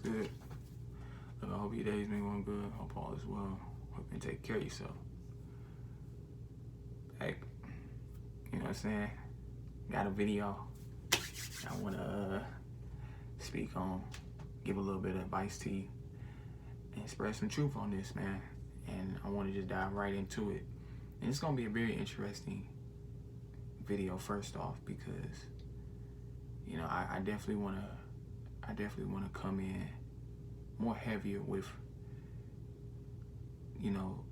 good? Look, I hope your day's been going good. Hope all is well. Hope you take care of yourself. Hey, you know what I'm saying? Got a video I want to speak on, give a little bit of advice to you, and spread some truth on this, man. And I want to just dive right into it. And it's going to be a very interesting video, first off, because, you know, I definitely want to come in more heavier with, you know,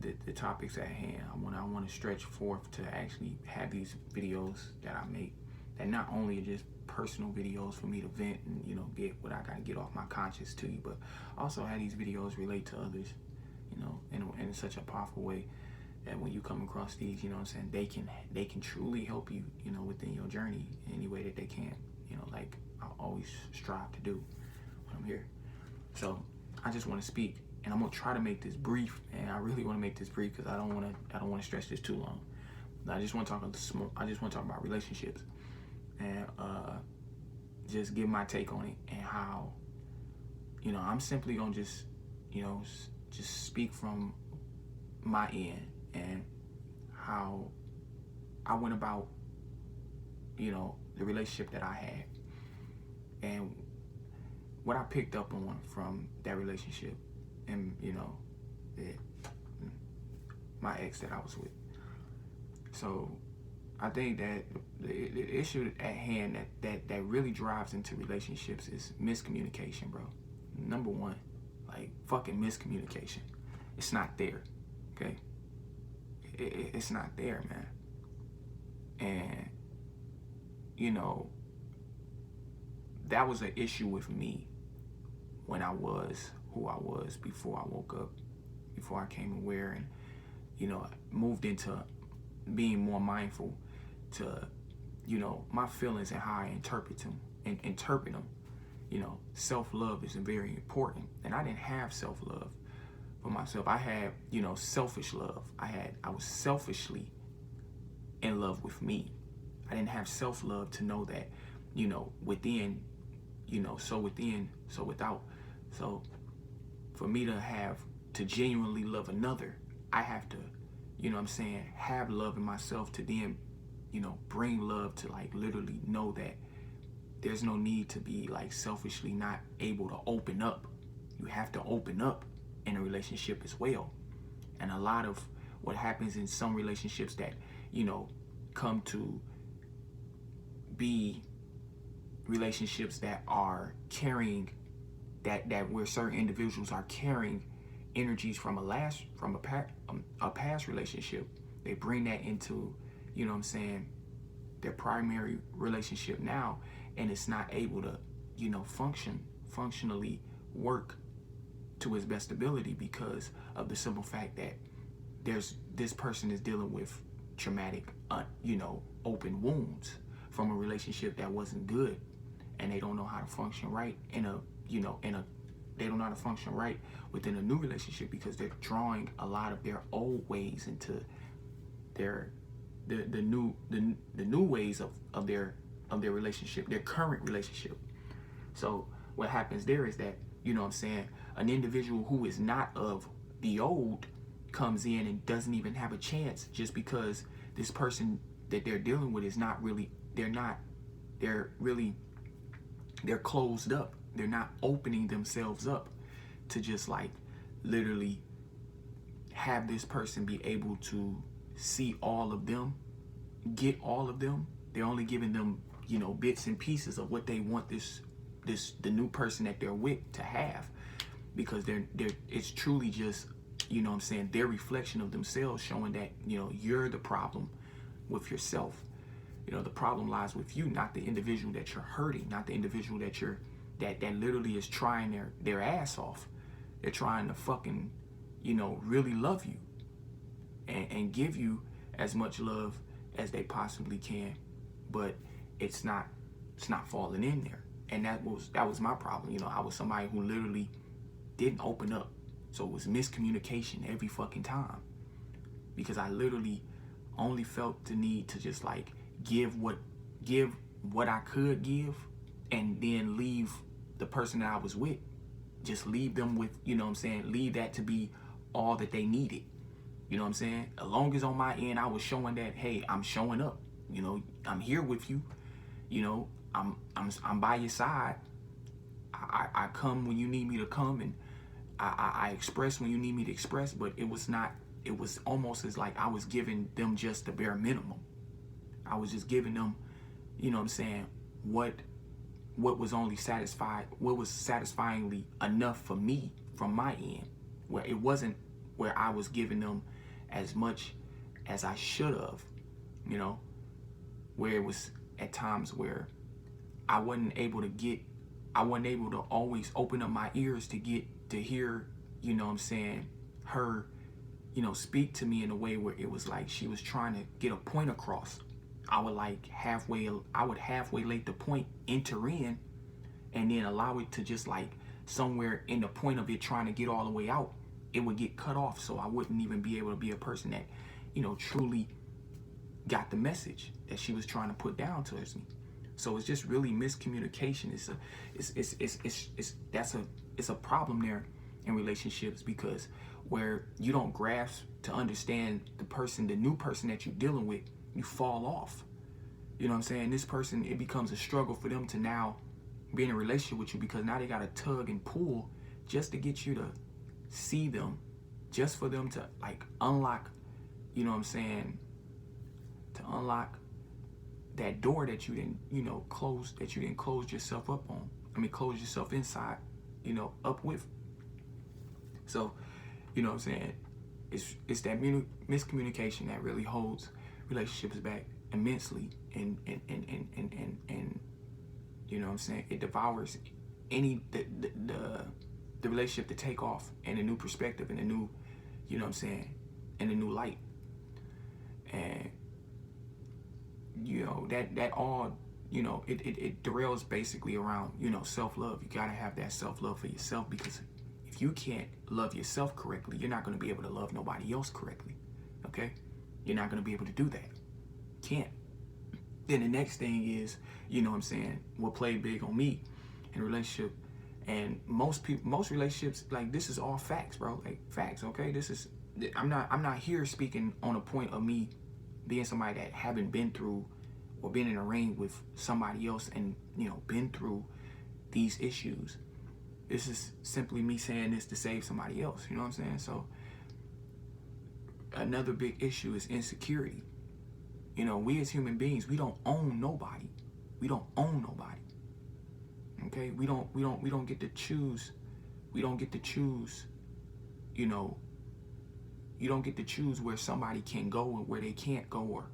the topics at hand. I want to stretch forth to actually have these videos that I make that not only are just personal videos for me to vent and, you know, get what I gotta get off my conscience to you, but also have these videos relate to others, you know, in such a powerful way that when you come across these, you know what I'm saying, they can truly help you, you know, within your journey any way that they can, you know, like I always strive to do when I'm here. So I just want to speak, and I'm gonna try to make this brief, and I really want to make this brief because I don't want to stretch this too long. I just want to talk about relationships, and just give my take on it, and how, you know, I'm simply gonna just, you know, just speak from my end and how I went about, you know, the relationship that I had and what I picked up on from that relationship, and, you know, my ex that I was with. So I think that the issue at hand that really drives into relationships is miscommunication, bro. Number one, like fucking miscommunication. It's not there, okay? It's not there, man. And, you know, that was an issue with me when I was who I was before I woke up, before I came aware and, you know, moved into being more mindful to, you know, my feelings and how I interpret them. You know, self-love is very important. And I didn't have self-love for myself. I had, you know, selfish love. I was selfishly in love with me. I didn't have self-love to know that, you know, within, you know, so within, so without. So for me to genuinely love another, I have to, you know what I'm saying, have love in myself to then, you know, bring love to, like, literally know that there's no need to be, like, selfishly not able to open up. You have to open up in a relationship as well. And a lot of what happens in some relationships that, you know, come to be relationships that are carrying, that where certain individuals are carrying energies from a past relationship. They bring that into, you know what I'm saying, their primary relationship now, and it's not able to, you know, functionally work to its best ability because of the simple fact that this person is dealing with traumatic, you know, open wounds from a relationship that wasn't good, and they don't know how to function right they don't know how to function right within a new relationship because they're drawing a lot of their old ways into the new ways of their relationship, their current relationship. So what happens there is that, you know what I'm saying, an individual who is not of the old comes in and doesn't even have a chance just because this person that they're dealing with is not really, they're closed up. They're not opening themselves up to just, like, literally have this person be able to see all of them, get all of them. They're only giving them, you know, bits and pieces of what they want the new person that they're with to have, because it's truly just, you know what I'm saying, their reflection of themselves showing that, you know, you're the problem with yourself. You know, the problem lies with you, not the individual that you're hurting, not the individual that that literally is trying their ass off. They're trying to fucking, you know, really love you and give you as much love as they possibly can, but it's not falling in there. And that was my problem. You know, I was somebody who literally didn't open up. So it was miscommunication every fucking time, because I literally only felt the need to just, like, give what I could give, and then leave the person that I was with. Just leave them with, you know what I'm saying, leave that to be all that they needed. You know what I'm saying? As long as on my end I was showing that, hey, I'm showing up. You know, I'm here with you. You know, I'm by your side. I come when you need me to come, and I express when you need me to express. But it was not. It was almost as like I was giving them just the bare minimum. I was just giving them, you know what I'm saying, what was only satisfied, what was satisfyingly enough for me from my end, where it wasn't where I was giving them as much as I should have, you know, where it was at times where I wasn't able to always open up my ears to get to hear, you know what I'm saying, her, you know, speak to me in a way where it was like she was trying to get a point across. I would halfway let the point enter in, and then allow it to just like somewhere in the point of it trying to get all the way out, it would get cut off. So I wouldn't even be able to be a person that, you know, truly got the message that she was trying to put down towards me. So it's just really miscommunication. It's a problem there in relationships, because where you don't grasp to understand the new person that you're dealing with, you fall off. You know what I'm saying? This person, it becomes a struggle for them to now be in a relationship with you, because now they got to tug and pull just to get you to see them, just for them to like unlock, you know what I'm saying, to unlock that door that you didn't, you know, close yourself up on. Close yourself inside, you know, up with. So, you know what I'm saying, it's that miscommunication that really holds relationships back immensely, and you know what I'm saying, it devours the relationship to take off in a new perspective, in a new, you know what I'm saying, in a new light. And you know, that all, you know, it derails basically around, you know, self-love. You gotta have that self-love for yourself, because if you can't love yourself correctly, you're not gonna be able to love nobody else correctly. Okay? You're not gonna be able to do that. Can't. Then the next thing is, you know what I'm saying, what played big on me in a relationship, and most relationships, like, this is all facts, bro. Like, facts, okay? I'm not here speaking on a point of me being somebody that haven't been through or been in a ring with somebody else and, you know, been through these issues. This is simply me saying this to save somebody else, you know what I'm saying? So another big issue is insecurity. You know, we as human beings, we don't own nobody. We don't own nobody. Okay? We don't get to choose. We don't get to choose, you know, you don't get to choose where somebody can go and where they can't go, or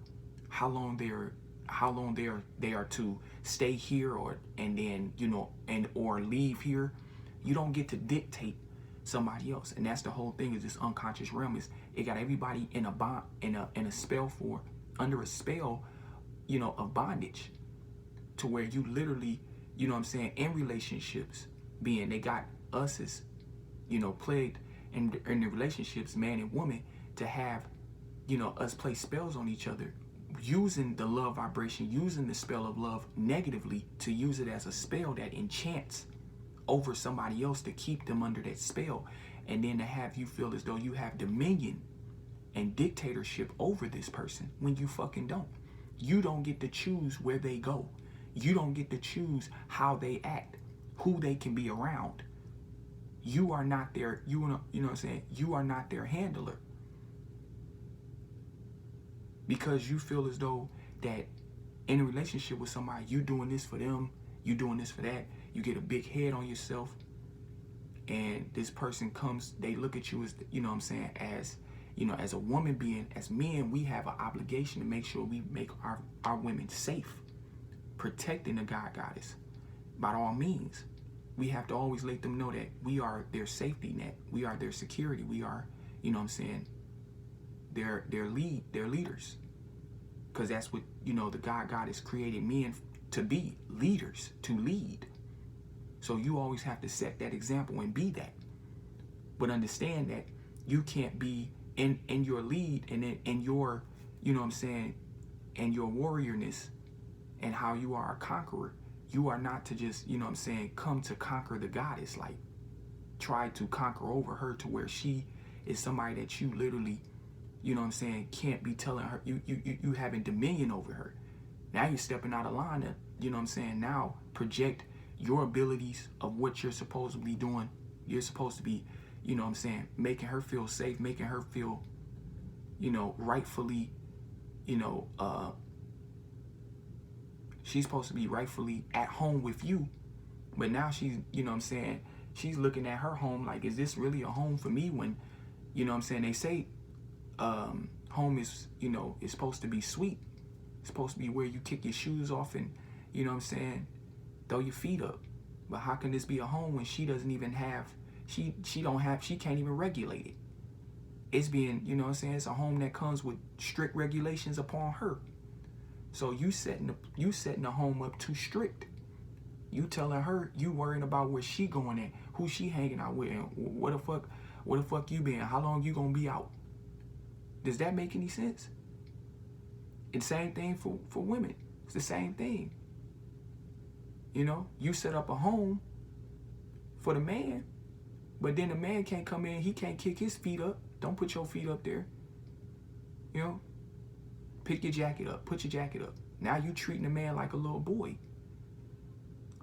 how long they are to stay here, and then, you know, or leave here. You don't get to dictate somebody else. And that's the whole thing, is this unconscious realm, is it got everybody in a bond, in a spell under a spell, you know, of bondage, to where you literally, you know what I'm saying, in relationships, they got us as, you know, plagued in the relationships, man and woman, to have, you know, us play spells on each other, using the love vibration, using the spell of love negatively, to use it as a spell that enchants over somebody else to keep them under that spell, and then to have you feel as though you have dominion and dictatorship over this person, when you fucking don't. You don't get to choose where they go. You don't get to choose how they act, who they can be around. You are not their, you know what I'm saying? You are not their handler. Because you feel as though that in a relationship with somebody, you doing this for them, you doing this for that, you get a big head on yourself, and this person comes, they look at you as, you know what I'm saying, as, you know, as a woman being, as men, we have an obligation to make sure we make our women safe, protecting the God goddess by all means. We have to always let them know that we are their safety net. We are their security. We are, you know what I'm saying, their leaders. Because that's what, you know, the God goddess created men to be, leaders, to lead. So you always have to set that example and be that. But understand that you can't be in your lead and in your, you know what I'm saying, and your warriorness and how you are a conqueror. You are not to just, you know what I'm saying, come to conquer the goddess, like try to conquer over her to where she is somebody that you literally, you know what I'm saying, can't be telling her, you having dominion over her. Now you're stepping out of line to, you know what I'm saying, now project your abilities of what you're supposedly doing. You're supposed to be, you know what I'm saying, making her feel safe, making her feel, you know, rightfully, you know, she's supposed to be rightfully at home with you. But now she's, you know what I'm saying, she's looking at her home like, is this really a home for me? When, you know what I'm saying, they say home is, you know, is supposed to be sweet. It's supposed to be where you kick your shoes off and, you know what I'm saying, throw your feet up. But how can this be a home when she doesn't even have, she can't even regulate it? It's being, you know what I'm saying, it's a home that comes with strict regulations upon her. So you setting the home up too strict. You telling her, you worrying about where she going at, who she hanging out with, and what the fuck you been, how long you gonna be out. Does that make any sense? It's the same thing for women. It's the same thing. You know, you set up a home for the man, but then the man can't come in, he can't kick his feet up. Don't put your feet up there. You know, pick your jacket up, put your jacket up. Now you treating the man like a little boy.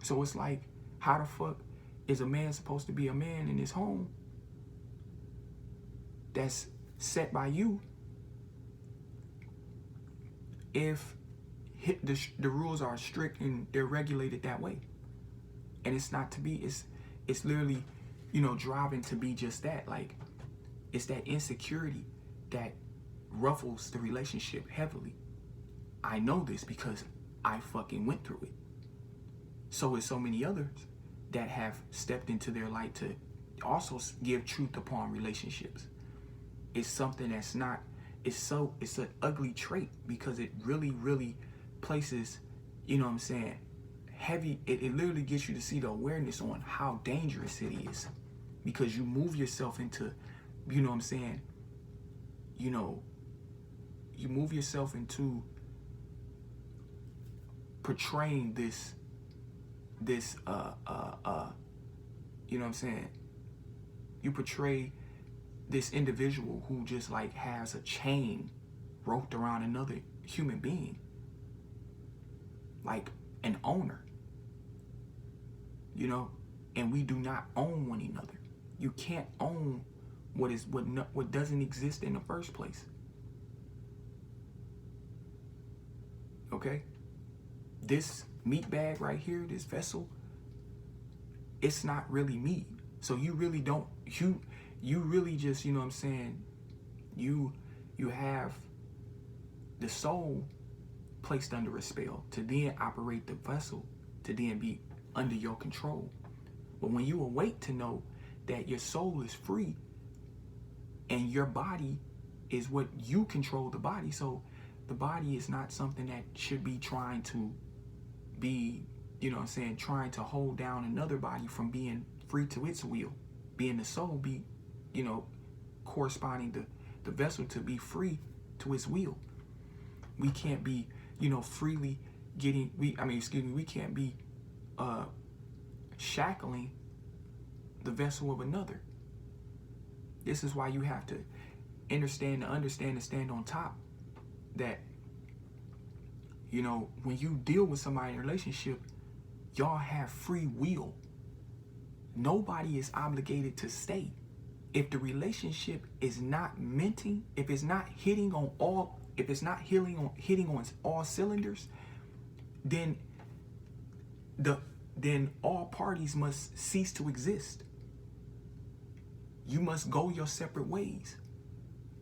So it's like, how the fuck is a man supposed to be a man in his home that's set by you if the rules are strict and they're regulated that way? And it's not to be, it's literally, you know, driving to be just that. Like, it's that insecurity that ruffles the relationship heavily. I know this because I fucking went through it. So is so many others that have stepped into their light to also give truth upon relationships. It's something that's not, it's an ugly trait because it really, really places, you know what I'm saying, heavy, it literally gets you to see the awareness on how dangerous it is, because you move yourself into, you know what I'm saying, you know, you move yourself into portraying this, you know what I'm saying, you portray this individual who just like has a chain roped around another human being, like an owner, you know, and we do not own one another. You can't own what doesn't exist in the first place. Okay? This meat bag right here, this vessel, it's not really meat. So you really don't, you really just, you know what I'm saying, you have the soul placed under a spell to then operate the vessel, to then be under your control. But when you awake to know that your soul is free and your body is what you control the body. So the body is not something that should be trying to be, you know what I'm saying, trying to hold down another body from being free to its will. Being the soul, be, you know, corresponding the vessel to be free to its will. We can't be, you know, freely getting, we can't be shackling the vessel of another. This is why you have to understand and stand on top that, you know, when you deal with somebody in a relationship, y'all have free will. Nobody is obligated to stay. If the relationship is not minting, if it's not hitting on all cylinders, then all parties must cease to exist. You must go your separate ways.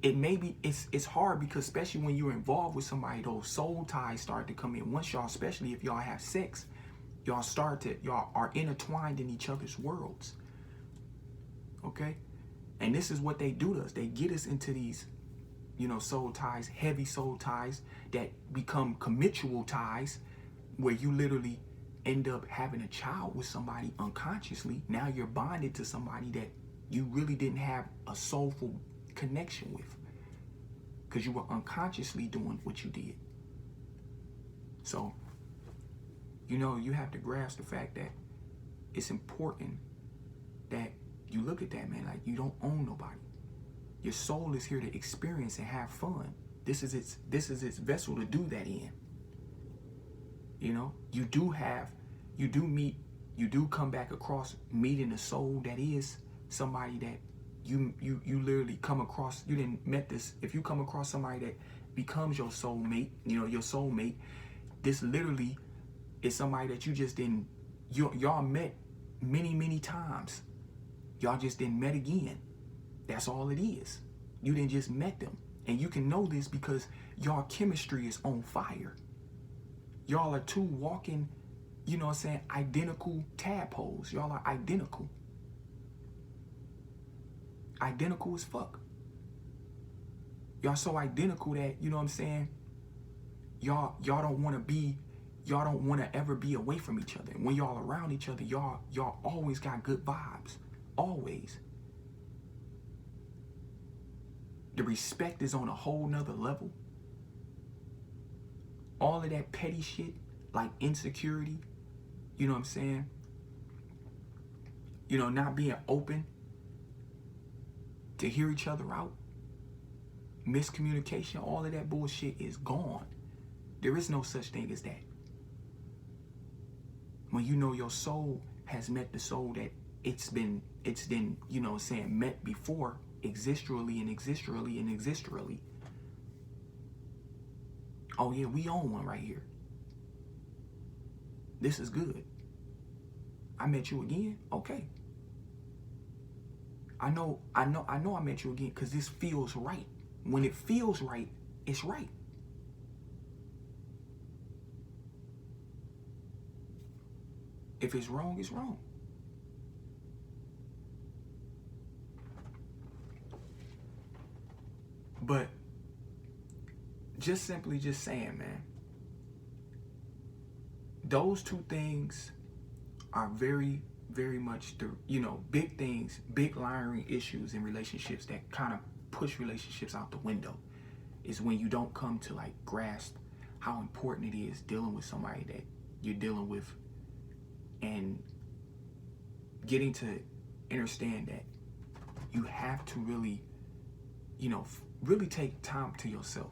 It may be, it's hard because especially when you're involved with somebody, those soul ties start to come in. Once y'all, especially if y'all have sex, y'all are intertwined in each other's worlds. Okay? And this is what they do to us. They get us into these, you know, soul ties, heavy soul ties that become committual ties, where you literally end up having a child with somebody unconsciously. Now you're bonded to somebody that you really didn't have a soulful connection with, because you were unconsciously doing what you did. So You know, you have to grasp the fact that it's important that you look at that, man, like you don't own nobody. Your soul is here to experience and have fun. This is its vessel to do that in. You know, you do come back across meeting a soul that is somebody that you literally come across. You didn't met this. If you come across somebody that becomes your soulmate, you know, your soulmate, this literally is somebody that you just didn't, y'all met many times. Y'all just didn't met again. That's all it is. You didn't just met them. And you can know this because y'all chemistry is on fire. Y'all are two walking, you know what I'm saying, identical tadpoles. Y'all are identical. Identical as fuck. Y'all so identical that, you know what I'm saying, y'all don't want to ever be away from each other. When y'all around each other, y'all always got good vibes. Always. The respect is on a whole nother level. All of that petty shit, like insecurity, you know what I'm saying? You know, not being open to hear each other out. Miscommunication, all of that bullshit is gone. There is no such thing as that. When you know your soul has met the soul that it's been, you know what I'm saying, met before, existurally. Oh yeah, we own one right here. This is good. I met you again? Okay. I know I met you again because this feels right. When it feels right, it's right. If it's wrong, it's wrong. But just simply just saying, man, those two things are very, very much the, you know, big things, big layering issues in relationships that kind of push relationships out the window, is when you don't come to like grasp how important it is dealing with somebody that you're dealing with and getting to understand that you have to really, you know, really take time to yourself.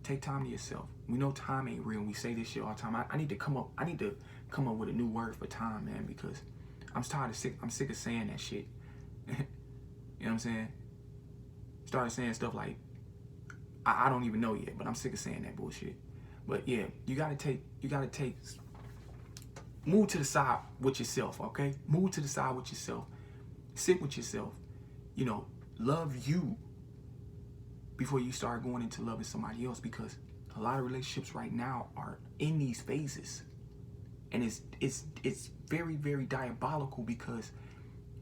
Take time to yourself. We know time ain't real. We say this shit all the time. I need to come up with a new word for time, man, because I'm sick of saying that shit. You know what I'm saying? Started saying stuff like, I don't even know yet, but I'm sick of saying that bullshit. But yeah, you gotta take, move to the side with yourself, okay? Move to the side with yourself. Sit with yourself. You know, love you before you start going into loving somebody else, because a lot of relationships right now are in these phases. And it's very, very diabolical because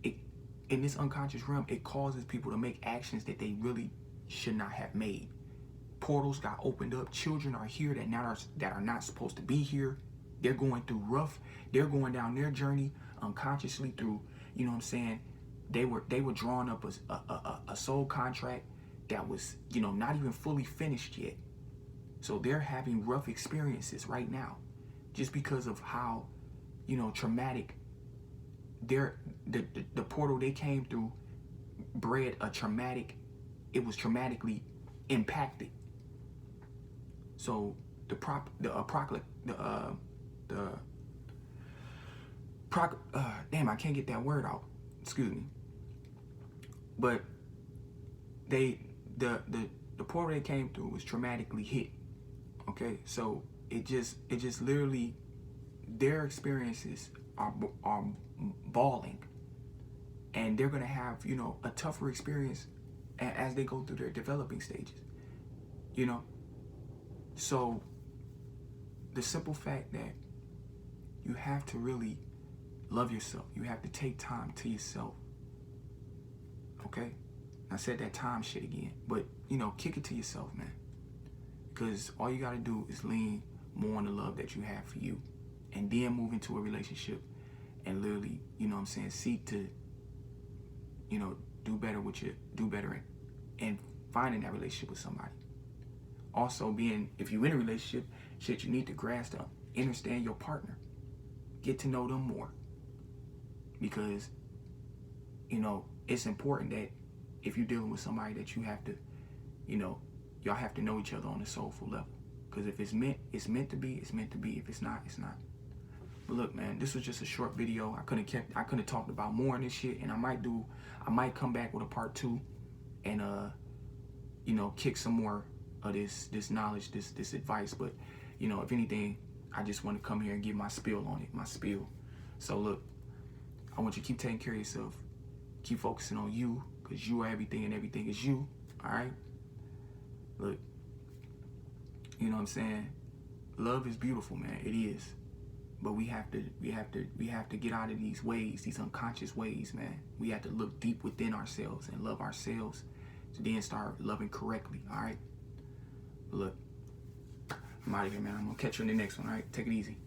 in this unconscious realm, it causes people to make actions that they really should not have made. Portals got opened up. Children are here that are not supposed to be here. They're going through rough. They're going down their journey unconsciously through, you know what I'm saying? They were drawing up a soul contract that was, you know, not even fully finished yet. So they're having rough experiences right now, just because of how, you know, traumatic the portal they came through bred a traumatic. It was traumatically impacted. So damn, I can't get that word out. Excuse me. But the portal they came through was traumatically hit. Okay, so it just literally, their experiences are balling, and they're gonna have, you know, a tougher experience as they go through their developing stages. You know, so the simple fact that you have to really love yourself, you have to take time to yourself. Okay, I said that time shit again, but you know, kick it to yourself, man. Because all you gotta do is lean more on the love that you have for you, and then move into a relationship and literally, you know what I'm saying, seek to, you know, do better and finding that relationship with somebody. Also, if you're in a relationship, shit, you need to grasp to understand your partner. get to know them more. Because, you know, it's important that if you're dealing with somebody that you have to, you know, y'all have to know each other on a soulful level. Because if it's meant to be, it's meant to be. If it's not, it's not. But look, man, this was just a short video. I could have talked about more in this shit, and I might come back with a part 2 and you know, kick some more of this knowledge, this advice. But, you know, if anything, I just want to come here and give my spiel on it, my spiel. So look, I want you to keep taking care of yourself. Keep focusing on you, because you are everything and everything is you. All right? Look, you know what I'm saying? Love is beautiful, man. It is. But we have to get out of these ways, these unconscious ways, man. We have to look deep within ourselves and love ourselves to then start loving correctly, all right? Look, I'm out of here, man. I'm going to catch you in the next one, all right? Take it easy.